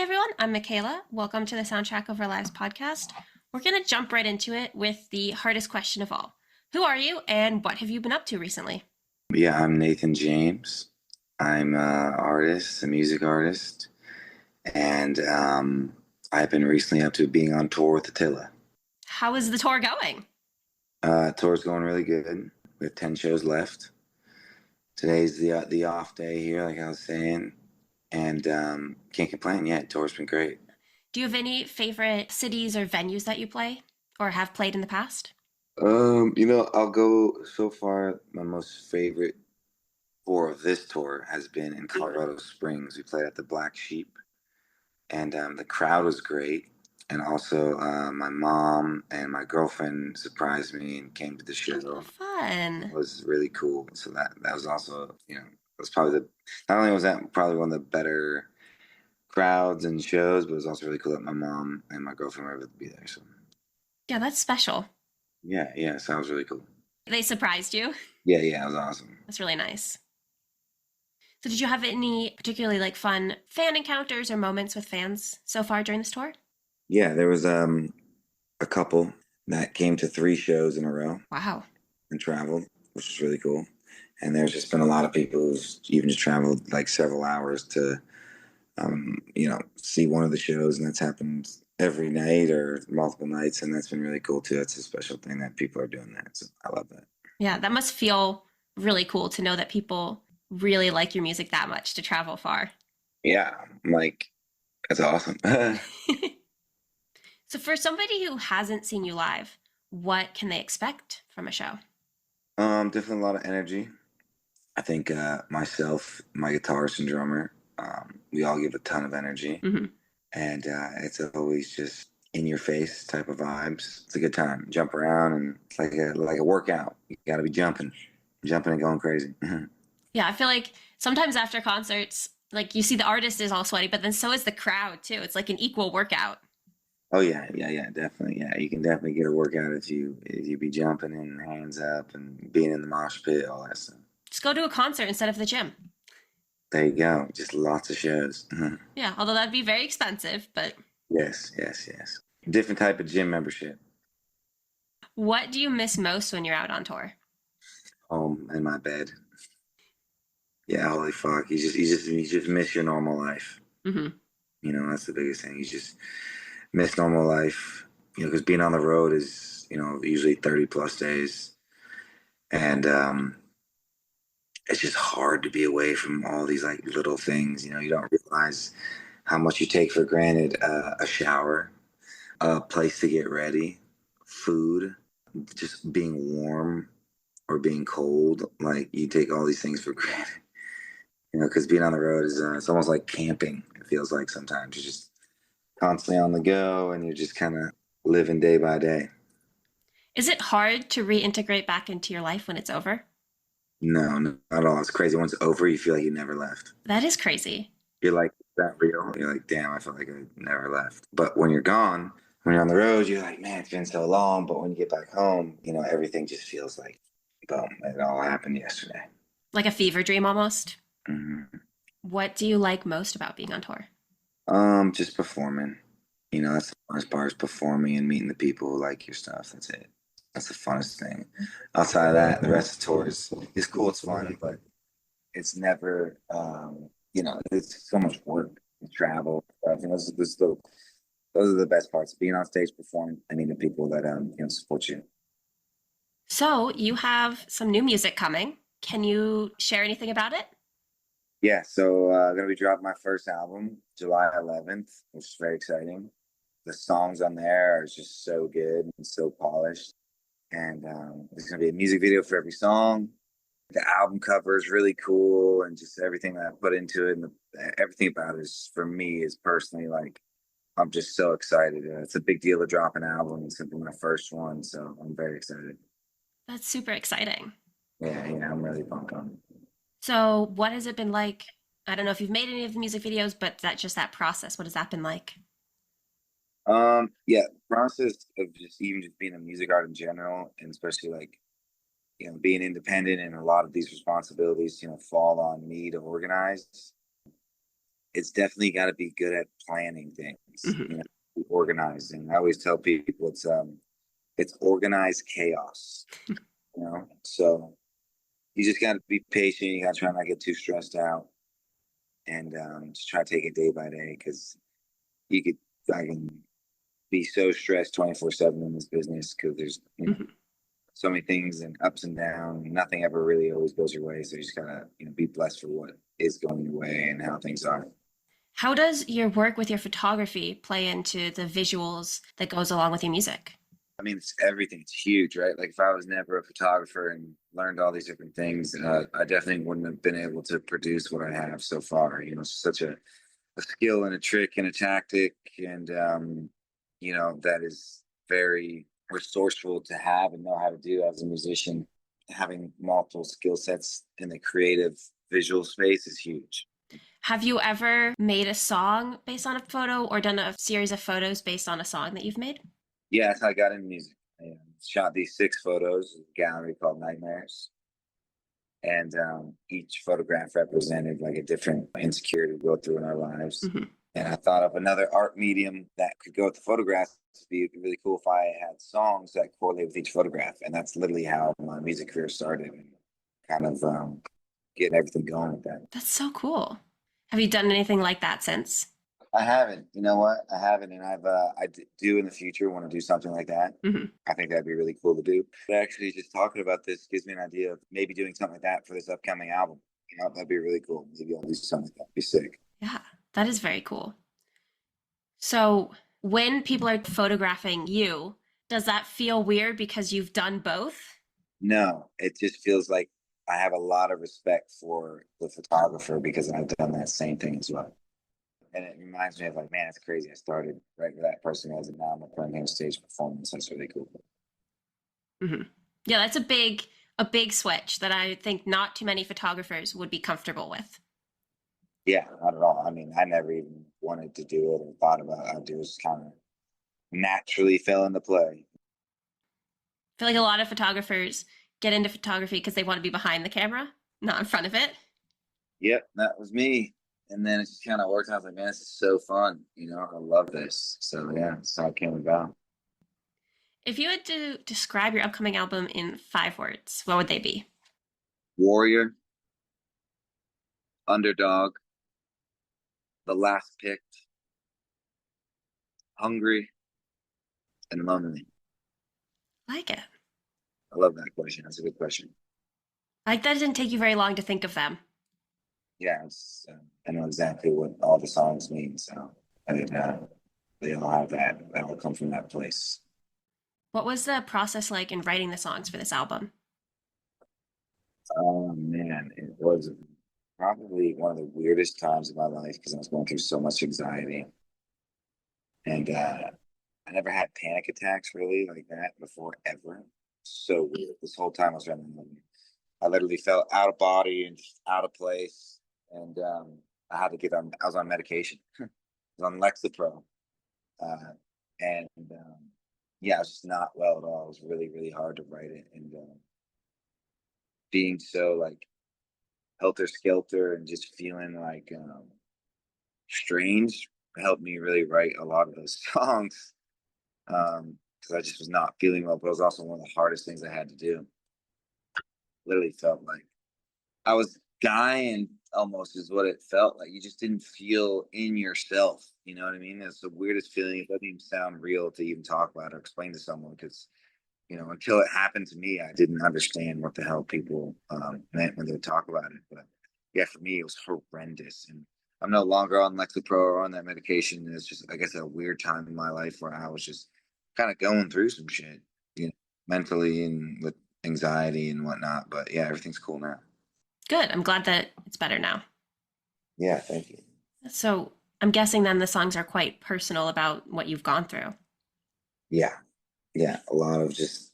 everyone. I'm Mackayla. Welcome to the Soundtrack of Our Lives podcast. We're going to jump right into it with the hardest question of all. Who are you and what have you been up to recently? Yeah, I'm Nathan James. I'm an artist, a music artist, and I've been recently up to being on tour with Attila. How is the tour going? Tour's going really good. We have 10 shows left. Today's the off day here, like I was saying, and can't complain yet. Tour's been great. Do you have any favorite cities or venues that you play or have played in the past? I'll go so far. My most favorite tour of this tour has been in Colorado Springs. We played at the Black Sheep, and the crowd was great. And also, my mom and my girlfriend surprised me and came to the show. Fun. It was really cool. So that was also, it was probably not only was that probably one of the better crowds and shows, but it was also really cool that my mom and my girlfriend were able to be there. So Yeah, that's special. yeah. So that was really cool. They surprised you. Yeah, it was awesome. That's really nice. So did you have any particularly fun fan encounters or moments with fans so far during this tour? Yeah, there was a couple that came to 3 shows in a row. Wow. And traveled, which was really cool. And there's just been a lot of people who's even just traveled like several hours to, see one of the shows, and that's happened every night or multiple nights, and that's been really cool too. That's a special thing that people are doing that. So I love that. Yeah, that must feel really cool to know that people really like your music that much to travel far. Yeah, that's awesome. So for somebody who hasn't seen you live, what can they expect from a show? Definitely a lot of energy. I think myself, my guitarist and drummer, we all give a ton of energy, Mm-hmm. and it's always just in your face type of vibes. It's a good time. Jump around, and it's like a workout. You got to be jumping and going crazy. Yeah, I feel like sometimes after concerts, you see the artist is all sweaty, but then so is the crowd too. It's like an equal workout. Oh yeah, definitely. Yeah, you can definitely get a workout if you be jumping and hands up and being in the mosh pit, all that stuff. Just go to a concert instead of the gym. There you go. Just lots of shows. Yeah, although that'd be very expensive, but Yes. Different type of gym membership. what do you miss most when you're out on tour? Home and my bed. Yeah, holy fuck. You just miss your normal life. Mm-hmm. That's the biggest thing. You just miss normal life. Because being on the road is, usually 30 plus days. And it's just hard to be away from all these like little things. You don't realize how much you take for granted. A shower, a place to get ready, food, just being warm or being cold. Like you take all these things for granted. Because being on the road is it's almost like camping. It feels like sometimes you're just constantly on the go, and you're just kind of living day by day. Is it hard to reintegrate back into your life when it's over? No, not at all. It's crazy. Once it's over, you feel like you never left. That is crazy. You're like, is that real? You're like, damn, I feel like I never left. But when you're gone, when you're on the road, you're like, man, it's been so long. But when you get back home, everything just feels like, boom, it all happened yesterday. Like a fever dream almost. Mm-hmm. What do you like most about being on tour? Just performing. That's the funnest part is performing and meeting the people who like your stuff. That's it. That's the funnest thing. Outside of that, the rest of the tour is cool. It's fun, but it's never, it's so much work. Travel, stuff. Those are the best parts. Being on stage, performing, and meeting the people that support you. So you have some new music coming. Can you share anything about it? Yeah, so I'm going to be dropping my first album July 11th, which is very exciting. The songs on there are just so good and so polished. And there's going to be a music video for every song. The album cover is really cool, and just everything that I put into it, and everything about it is, for me, is personally like, I'm just so excited. It's a big deal to drop an album. It's going to be my first one, so I'm very excited. That's super exciting. Yeah, I'm really pumped on it. So what has it been like? I don't know if you've made any of the music videos, but that process, what has that been like? Yeah, the process of just being a music art in general, and especially like, being independent, and a lot of these responsibilities, fall on me to organize. it's definitely got to be good at planning things, Hmm. organizing. I always tell people it's organized chaos, So you just got to be patient. You got to try not to get too stressed out, and just try to take it day by day because you could I can be so stressed 24/7 in this business because there's Hmm. so many things and ups and downs. Nothing ever really always goes your way, so you just gotta be blessed for what is going your way and how things are. How does your work with your photography play into the visuals that goes along with your music? I mean, it's everything. It's huge, right? Like if I was never a photographer and learned all these different things, I definitely wouldn't have been able to produce what I have so far. It's such a skill and a trick and a tactic, and that is very resourceful to have and know how to do as a musician. Having multiple skill sets in the creative visual space is huge. Have you ever made a song based on a photo or done a series of photos based on a song that you've made? Yeah, that's how I got into music. I shot these 6 photos in a gallery called Nightmares, and each photograph represented like a different insecurity we go through in our lives. Hmm. And I thought of another art medium that could go with the photographs. It'd be really cool if I had songs that correlate with each photograph, and that's literally how my music career started, and kind of getting everything going with that. That's so cool. Have you done anything like that since? I haven't. You know what? I haven't, and do in the future want to do something like that. Hmm. I think that'd be really cool to do. But actually, just talking about this gives me an idea of maybe doing something like that for this upcoming album. That'd be really cool. Maybe I'll do something like that. Be sick. Yeah, that is very cool. So, when people are photographing you, does that feel weird because you've done both? No, it just feels like I have a lot of respect for the photographer because I've done that same thing as well. And it reminds me of like, man, it's crazy. I started right where that person was, and now I'm playing on stage performance. That's really cool. Hmm. Yeah, that's a big switch that I think not too many photographers would be comfortable with. Yeah, not at all. I mean, I never even wanted to do it or thought about it. I do just kind of naturally fell into play. I feel like a lot of photographers get into photography because they want to be behind the camera, not in front of it. Yep, that was me. And then it just kind of worked. I was like, man, this is so fun. I love this. So yeah, that's how it came about. If you had to describe your upcoming album in 5 words, what would they be? Warrior, underdog, the last picked, hungry, and lonely. Like it. I love that question. That's a good question. Like that didn't take you very long to think of them. Yeah, I know exactly what all the songs mean. So I mean, they all have that. They all come from that place. What was the process like in writing the songs for this album? Oh man, it was probably one of the weirdest times of my life because I was going through so much anxiety, and I never had panic attacks really like that before ever. So weird. This whole time I was running, I literally felt out of body and just out of place, and I had to get on. I was on medication. I was on Lexapro, uh, and yeah, I was just not well at all. It was really, really hard to write it, and being so like helter skelter and just feeling like strange helped me really write a lot of those songs because I just was not feeling well. But it was also one of the hardest things I had to do. Literally felt like I was dying almost is what it felt like. You just didn't feel in yourself. You know what I mean? It's the weirdest feeling. It doesn't even sound real to even talk about or explain to someone because until it happened to me, I didn't understand what the hell people meant when they would talk about it. But yeah, for me, it was horrendous. And I'm no longer on Lexapro or on that medication. It's just, I guess, a weird time in my life where I was just kind of going through some shit, mentally and with anxiety and whatnot. But yeah, everything's cool now. Good. I'm glad that it's better now. Yeah, thank you. So I'm guessing then the songs are quite personal about what you've gone through. Yeah, yeah, a lot of just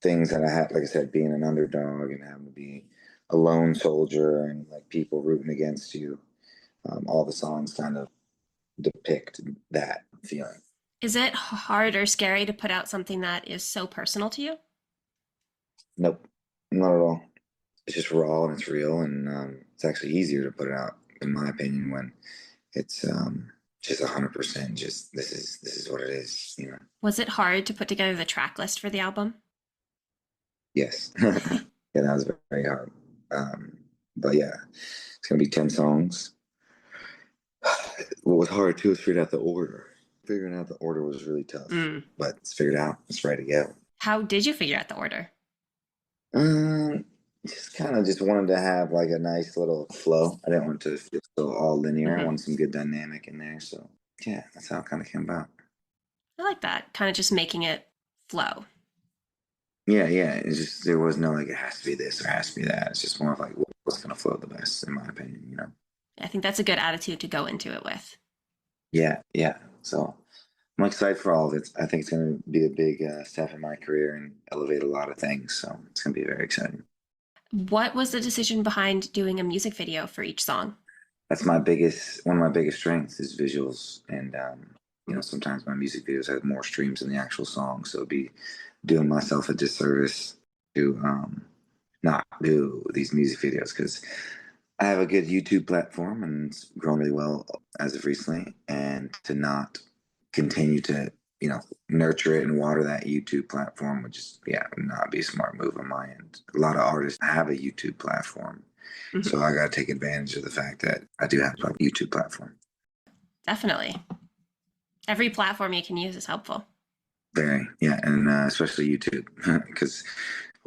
things that I had, like I said, being an underdog and having to be a lone soldier and like people rooting against you. All the songs kind of depict that feeling. Is it hard or scary to put out something that is so personal to you? Nope, not at all. It's just raw and it's real, and it's actually easier to put it out, in my opinion, when It's just 100%. Just this is what it is. You know. Was it hard to put together the track list for the album? Yes. Yeah, that was very hard. But yeah, it's gonna be 10 songs. What was hard too is figuring out the order. Figuring out the order was really tough, Mm. but it's figured out. It's ready to go. How did you figure out the order? Um, just kind of just wanted to have like a nice little flow. I didn't want it to feel so all linear. I Hmm. wanted some good dynamic in there. So yeah, that's how it kind of came about. I like that. Kind of just making it flow. Yeah, yeah. It's just there was no like it has to be this or it has to be that. It's just more of like what's gonna flow the best, in my opinion. You know. I think that's a good attitude to go into it with. Yeah, yeah. So I'm excited for all of it. I think it's gonna be a big step in my career and elevate a lot of things. So it's gonna be very exciting. What was the decision behind doing a music video for each song? That's one of my biggest strengths is visuals, and sometimes my music videos have more streams than the actual song, so it'd be doing myself a disservice to not do these music videos because I have a good YouTube platform and it's grown really well as of recently, and to not continue to nurture it and water that YouTube platform would just not be a smart move on my end. A lot of artists have a YouTube platform, Hmm. so I got to take advantage of the fact that I do have a YouTube platform. Definitely. Every platform you can use is helpful. Very, yeah, and especially YouTube because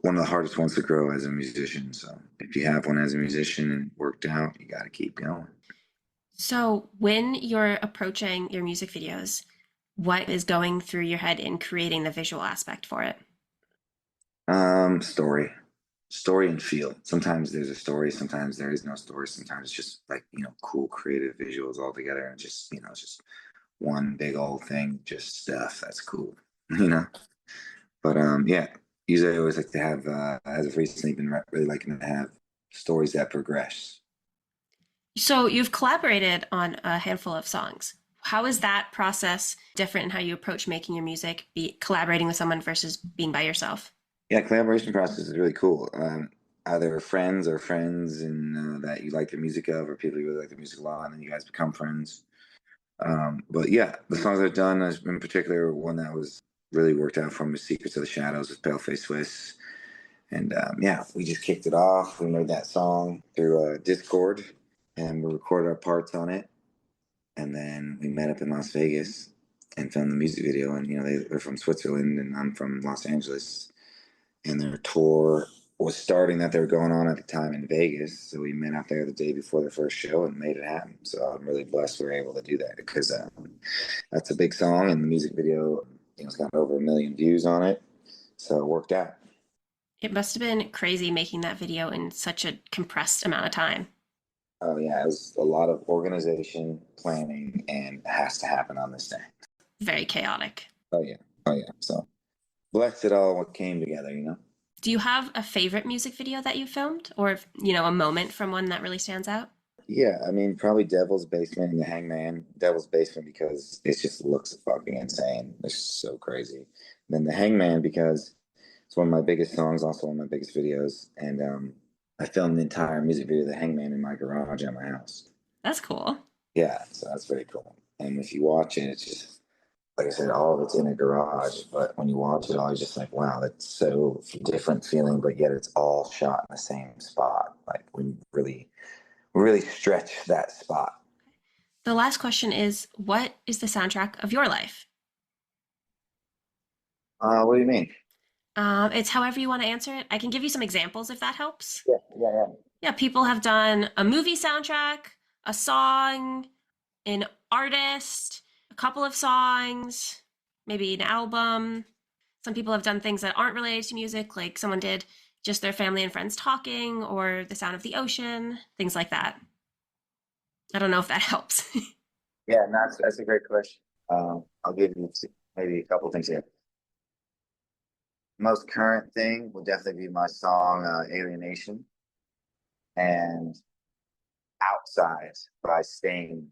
one of the hardest ones to grow as a musician. So if you have one as a musician and it worked out, you got to keep going. So, when you're approaching your music videos, what is going through your head in creating the visual aspect for it? Story, story and feel. Sometimes there's a story, sometimes there is no story. Sometimes it's just like cool creative visuals all together, and just it's just one big old thing, just stuff that's cool, you know. But yeah, usually I always like to have, as of recently, been really liking to have stories that progress. So, you've collaborated on a handful of songs. How is that process different in how you approach making your music, be collaborating with someone versus being by yourself? Yeah, collaboration process is really cool. Either friends or friends and that you like the music of, or people you really like the music a lot, and then you guys become friends. But yeah, the songs I've done, in particular, one that was really worked out from is "Secrets of the Shadows" with Paleface Swiss, and yeah, we just kicked it off. We made that song through Discord, and we recorded our parts on it, and then we met up in Las Vegas and filmed the music video. And they're from Switzerland, and I'm from Los Angeles, and their tour was starting that they were going on at the time in Vegas. So we met out there the day before their first show and made it happen. So I'm really blessed we were able to do that because that's a big song, and the music video, it's got over 1 million views on it. So it worked out. It must have been crazy making that video in such a compressed amount of time. Oh yeah, it was a lot of organization, planning, and it has to happen on this day. Very chaotic. Oh yeah, oh yeah. So blessed it all came together. Do you have a favorite music video that you filmed or, a moment from one that really stands out? Yeah, I mean, probably Devil's Basement and the Hangman. Devil's Basement because it just looks fucking insane. It's so crazy. And then the Hangman because it's one of my biggest songs, also one of my biggest videos. And I filmed the entire music video of the Hangman in my garage at my house. That's cool. Yeah, so that's very cool. And if you watch it, it's just, like I said, all of it's in a garage. But when you watch it all, you're just like, wow, that's so different feeling, but yet it's all shot in the same spot. Like we really stretch that spot. The last question is, what is the soundtrack of your life? What do you mean? It's however you want to answer it. I can give you some examples if that helps. Yeah, yeah, yeah. Yeah, people have done a movie soundtrack, a song, an artist, a couple of songs, maybe an album. Some people have done things that aren't related to music, like someone did just their family and friends talking or the sound of the ocean, things like that. I don't know if that helps. Yeah, and that's a great question. I'll give you maybe a couple of things here. Most current thing would definitely be my song "Alienation" and "Outside" by Stain.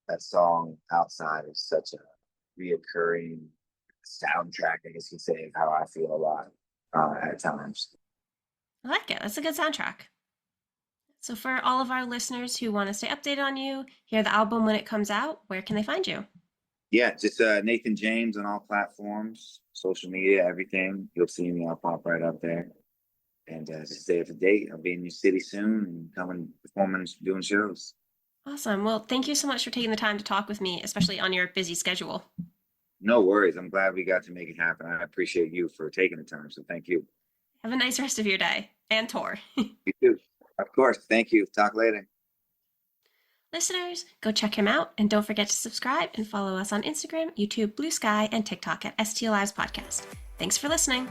That song "Outside" is such a reoccurring soundtrack, I guess you'd say, of how I feel a lot at times. I like it. That's a good soundtrack. So, for all of our listeners who want to stay updated on you, hear the album when it comes out, where can they find you? Yeah, just Nathan James on all platforms, social media, everything. You'll see me. I'll pop right up there. And just stay up to date. I'll be in your city soon and coming, performing, doing shows. Awesome. Well, thank you so much for taking the time to talk with me, especially on your busy schedule. No worries. I'm glad we got to make it happen. I appreciate you for taking the time. So thank you. Have a nice rest of your day and tour. You too. Of course. Thank you. Talk later. Listeners, go check him out and don't forget to subscribe and follow us on Instagram, YouTube, Blue Sky, and TikTok at ST Lives Podcast. Thanks for listening.